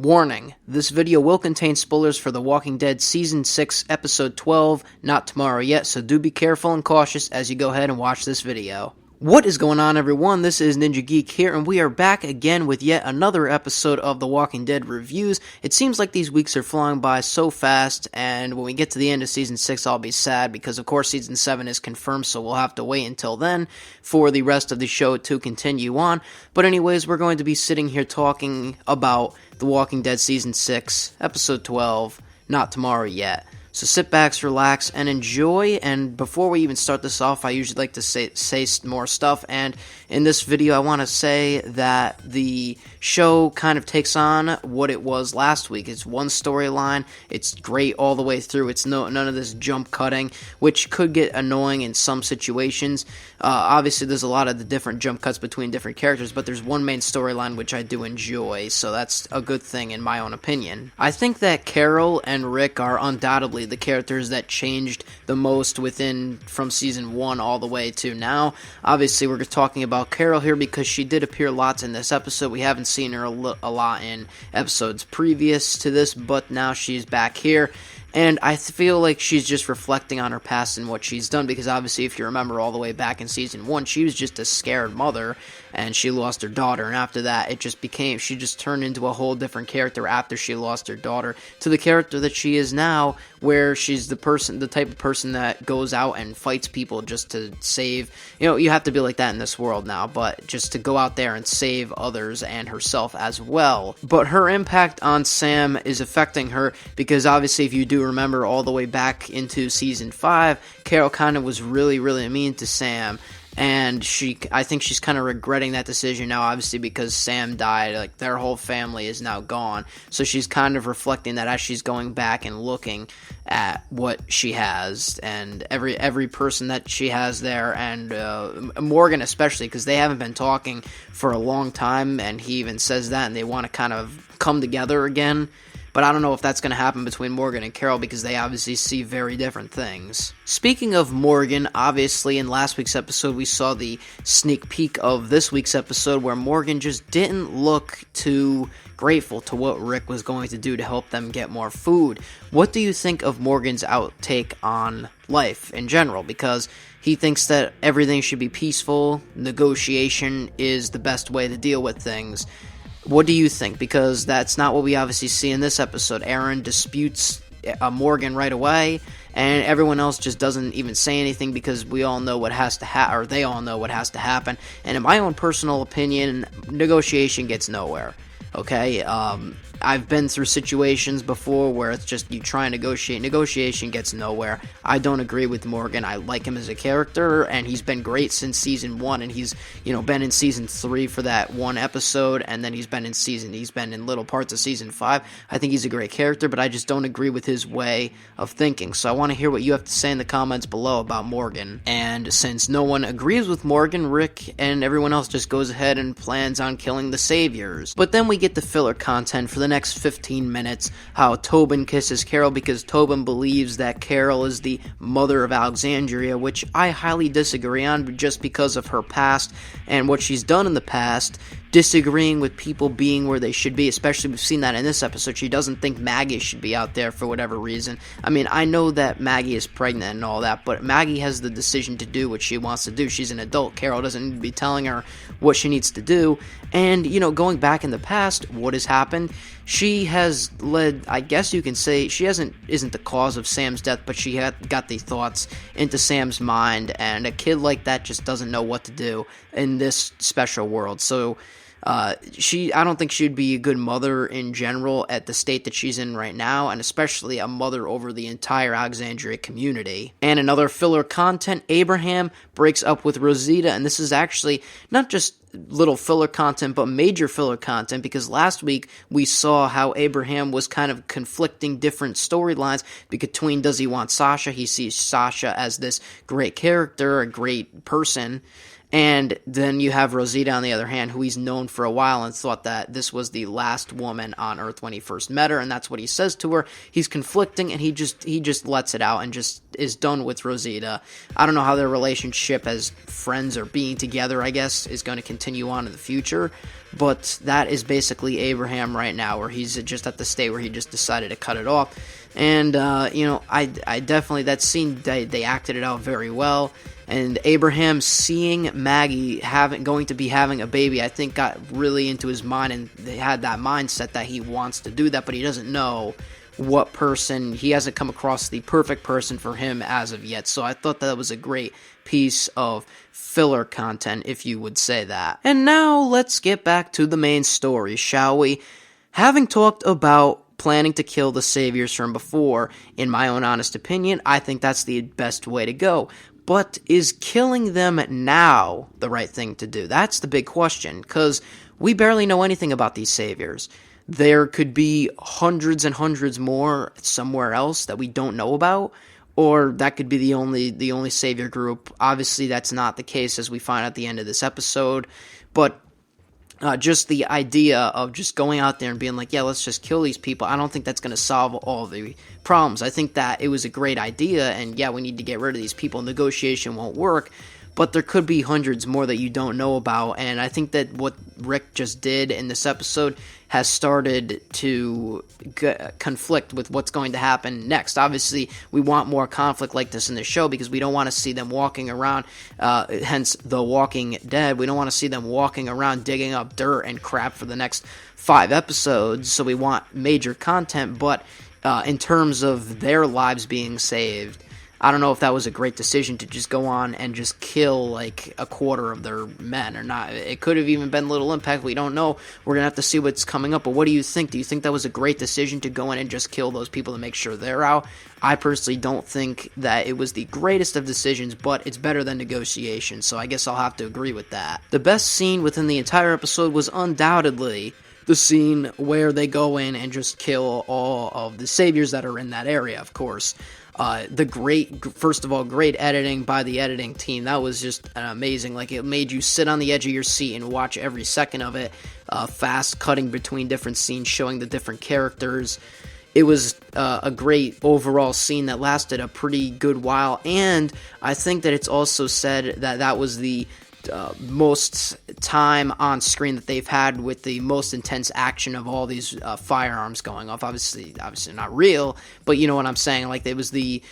Warning, this video will contain spoilers for The Walking Dead Season 6, Episode 12, Not Tomorrow Yet, so do be careful and cautious as you go ahead and watch this video. What is going on, everyone? This is NinjaGeek here, and we are back again with yet another episode of The Walking Dead Reviews. It seems like these weeks are flying by so fast, and when we get to the end of Season 6, I'll be sad, because of course Season 7 is confirmed, so we'll have to wait until then for the rest of the show to continue on. But anyways, we're going to be sitting here talking about The Walking Dead Season 6, Episode 12, Not Tomorrow Yet. So sit back, relax, and enjoy, and before we even start this off, I usually like to say more stuff, and in this video I want to say that the show kind of takes on what it was last week. It's one storyline, it's great all the way through, it's none of this jump cutting, which could get annoying in some situations. Obviously there's a lot of the different jump cuts between different characters, but there's one main storyline which I do enjoy, so that's a good thing in my own opinion. I think that Carol and Rick are undoubtedly the characters that changed the most from season 1 all the way to now. Obviously we're talking about Carol here because she did appear lots in this episode. We haven't seen her a lot in episodes previous to this, but now she's back here. And I feel like she's just reflecting on her past and what she's done, because obviously if you remember all the way back in Season 1, she was just a scared mother, and she lost her daughter, and after that, she just turned into a whole different character after she lost her daughter, to the character that she is now, where she's the type of person that goes out and fights people just to save, you have to be like that in this world now, but just to go out there and save others and herself as well. But her impact on Sam is affecting her, because obviously if you do remember all the way back into Season 5, Carol kind of was really, really mean to Sam, and I think she's kind of regretting that decision now, obviously, because Sam died. Like, their whole family is now gone, so she's kind of reflecting that as she's going back and looking at what she has, and every person that she has there, and Morgan especially, because they haven't been talking for a long time, and he even says that, and they want to kind of come together again. But I don't know if that's going to happen between Morgan and Carol, because they obviously see very different things. Speaking of Morgan, obviously in last week's episode we saw the sneak peek of this week's episode where Morgan just didn't look too grateful to what Rick was going to do to help them get more food. What do you think of Morgan's outtake on life in general? Because he thinks that everything should be peaceful, negotiation is the best way to deal with things. What do you think? Because that's not what we obviously see in this episode. Aaron disputes Morgan right away, and everyone else just doesn't even say anything because we all know what has to happen, or they all know what has to happen. And in my own personal opinion, negotiation gets nowhere. Okay, I've been through situations before where it's just you try and negotiate. Negotiation gets nowhere. I don't agree with Morgan. I like him as a character, and he's been great since Season 1, and he's, been in Season 3 for that one episode, and then he's been in little parts of Season 5. I think he's a great character, but I just don't agree with his way of thinking. So I want to hear what you have to say in the comments below about Morgan. And since no one agrees with Morgan, Rick and everyone else just goes ahead and plans on killing the Saviors. But then we get the filler content for the next 15 minutes, how Tobin kisses Carol because Tobin believes that Carol is the mother of Alexandria, which I highly disagree on just because of her past and what she's done in the past, disagreeing with people being where they should be, especially we've seen that in this episode. She doesn't think Maggie should be out there for whatever reason. I mean, I know that Maggie is pregnant and all that, but Maggie has the decision to do what she wants to do. She's an adult. Carol doesn't need to be telling her what she needs to do. And, going back in the past, what has happened? She has led, I guess you can say, she isn't the cause of Sam's death, but she got the thoughts into Sam's mind, and a kid like that just doesn't know what to do in this special world. So I don't think she'd be a good mother in general at the state that she's in right now, and especially a mother over the entire Alexandria community. And another filler content, Abraham breaks up with Rosita, and this is actually not just little filler content, but major filler content, because last week we saw how Abraham was kind of conflicting different storylines between does he want Sasha, he sees Sasha as this great character, a great person, And then you have Rosita on the other hand, who he's known for a while and thought that this was the last woman on Earth when he first met her, and that's what he says to her. He's conflicting, and he just lets it out and just is done with Rosita. I don't know how their relationship as friends or being together, I guess, is going to continue on in the future, but that is basically Abraham right now, where he's just at the state where he just decided to cut it off. And, I definitely, that scene, they acted it out very well. And Abraham seeing Maggie going to be having a baby, I think got really into his mind, and they had that mindset that he wants to do that, but he doesn't know what person, he hasn't come across the perfect person for him as of yet. So I thought that was a great piece of filler content, if you would say that. And now let's get back to the main story, shall we? Having talked about planning to kill the saviors from before, in my own honest opinion, I think that's the best way to go. But is killing them now the right thing to do? That's the big question, because we barely know anything about these saviors. There could be hundreds and hundreds more somewhere else that we don't know about, or that could be the only savior group. Obviously, that's not the case, as we find at the end of this episode, but just the idea of just going out there and being like, yeah, let's just kill these people, I don't think that's going to solve all the problems. I think that it was a great idea, and yeah, we need to get rid of these people. Negotiation won't work, but there could be hundreds more that you don't know about, and I think that what Rick just did in this episode has started to conflict with what's going to happen next. Obviously, we want more conflict like this in the show because we don't want to see them walking around, hence The Walking Dead. We don't want to see them walking around digging up dirt and crap for the next 5 episodes, so we want major content, but in terms of their lives being saved, I don't know if that was a great decision to just go on and just kill like a quarter of their men or not. It could have even been Little Impact. We don't know. We're going to have to see what's coming up. But what do you think? Do you think that was a great decision to go in and just kill those people to make sure they're out? I personally don't think that it was the greatest of decisions, but it's better than negotiation. So I guess I'll have to agree with that. The best scene within the entire episode was undoubtedly the scene where they go in and just kill all of the saviors that are in that area, of course. First of all, great editing by the editing team. That was just amazing. Like, it made you sit on the edge of your seat and watch every second of it. Fast cutting between different scenes, showing the different characters. It was a great overall scene that lasted a pretty good while, and I think that it's also said that that was the most time on screen that they've had with the most intense action of all these firearms going off. Obviously not real, but you know what I'm saying. Like, it was the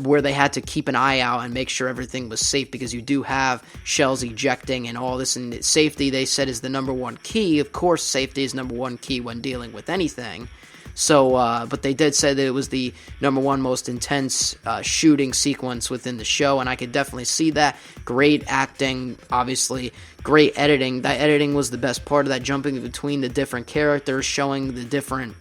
where they had to keep an eye out and make sure everything was safe, because you do have shells ejecting and all this, and safety, they said, is the number one key. Of course, safety is number one key when dealing with anything. So, but they did say that it was the number one most intense shooting sequence within the show, and I could definitely see that. Great acting, obviously. Great editing. That editing was the best part of that, jumping between the different characters, showing the different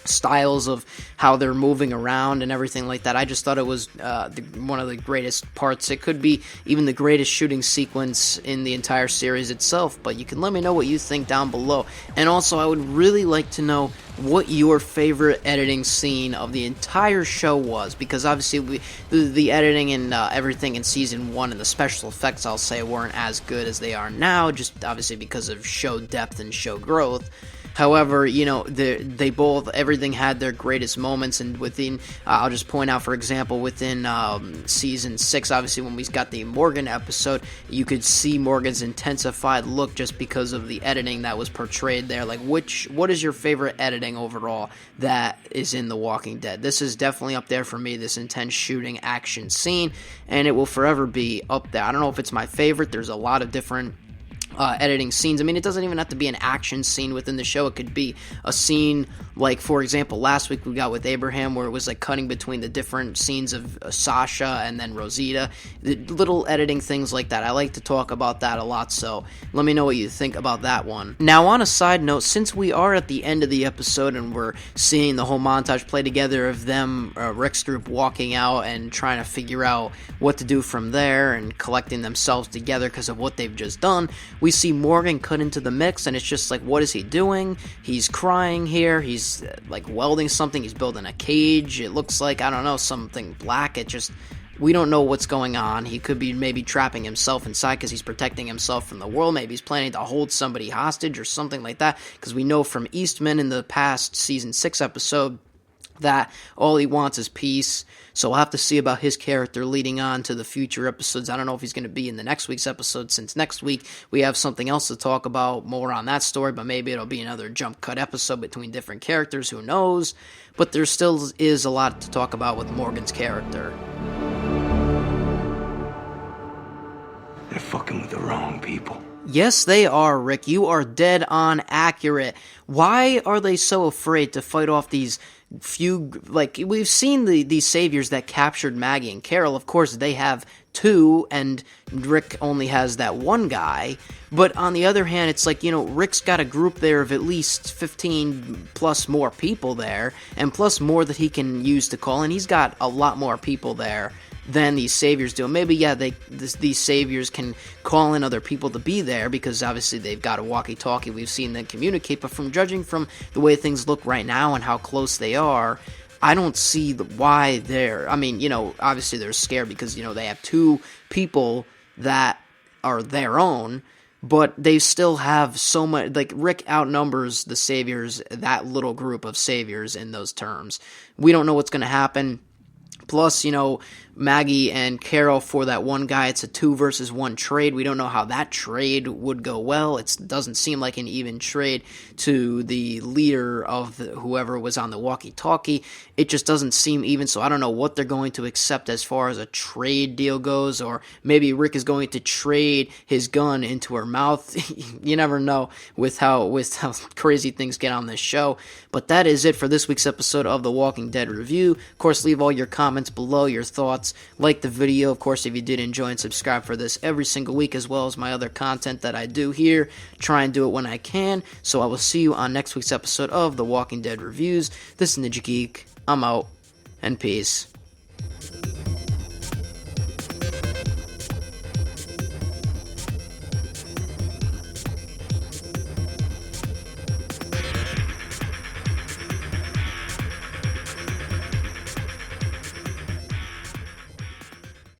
styles of how they're moving around and everything like that. I just thought it was one of the greatest parts. It could be even the greatest shooting sequence in the entire series itself, but you can let me know what you think down below. And also, I would really like to know what your favorite editing scene of the entire show was, because obviously the editing and everything in Season 1 and the special effects, I'll say, weren't as good as they are now, just obviously because of show depth and show growth. However, you know, everything had their greatest moments, and within, I'll just point out, for example, within Season 6, obviously, when we got the Morgan episode, you could see Morgan's intensified look just because of the editing that was portrayed there. Like, what is your favorite editing overall that is in The Walking Dead? This is definitely up there for me, this intense shooting action scene, and it will forever be up there. I don't know if it's my favorite. There's a lot of different editing scenes. I mean, it doesn't even have to be an action scene within the show. It could be a scene like, for example, last week we got with Abraham, where it was like cutting between the different scenes of Sasha and then Rosita. The little editing things like that. I like to talk about that a lot, so let me know what you think about that one. Now, on a side note, since we are at the end of the episode and we're seeing the whole montage play together of them, Rick's group, walking out and trying to figure out what to do from there and collecting themselves together because of what they've just done, we see Morgan cut into the mix, and it's just like, what is he doing? He's crying here. He's like welding something. He's building a cage. It looks like, I don't know, something black. It just, We don't know what's going on. He could be maybe trapping himself inside because he's protecting himself from the world. Maybe he's planning to hold somebody hostage or something like that, because we know from Eastman in the past Season 6 episode that all he wants is peace. So we'll have to see about his character leading on to the future episodes. I don't know if he's going to be in the next week's episode, since next week we have something else to talk about, more on that story, but maybe it'll be another jump cut episode between different characters, who knows. But there still is a lot to talk about with Morgan's character. They're fucking with the wrong people. Yes, they are, Rick. You are dead on accurate. Why are they so afraid to fight off these few, like, we've seen these saviors that captured Maggie and Carol. Of course, they have two, and Rick only has that one guy. But on the other hand, it's like, Rick's got a group there of at least 15 plus more people there, and plus more that he can use to call, and he's got a lot more people there than these saviors do. Maybe, yeah, these saviors can call in other people to be there, because obviously they've got a walkie-talkie. We've seen them communicate, but from judging from the way things look right now and how close they are, I don't see why they're... I mean, obviously they're scared because, they have two people that are their own, but they still have so much... Like, Rick outnumbers the saviors, that little group of saviors in those terms. We don't know what's going to happen. Plus, Maggie and Carol, for that one guy, it's a 2 versus 1 trade. We don't know how that trade would go well. It doesn't seem like an even trade to the leader of whoever was on the walkie-talkie. It just doesn't seem even, so I don't know what they're going to accept as far as a trade deal goes, or maybe Rick is going to trade his gun into her mouth. You never know with how crazy things get on this show. But that is it for this week's episode of The Walking Dead Review. Of course, leave all your comments below, your thoughts. Like the video, of course, if you did enjoy, and subscribe for this every single week, as well as my other content that I do here. Try and do it when I can. So I will see you on next week's episode of The Walking Dead Reviews. This is NinjaGeek. I'm out, and peace.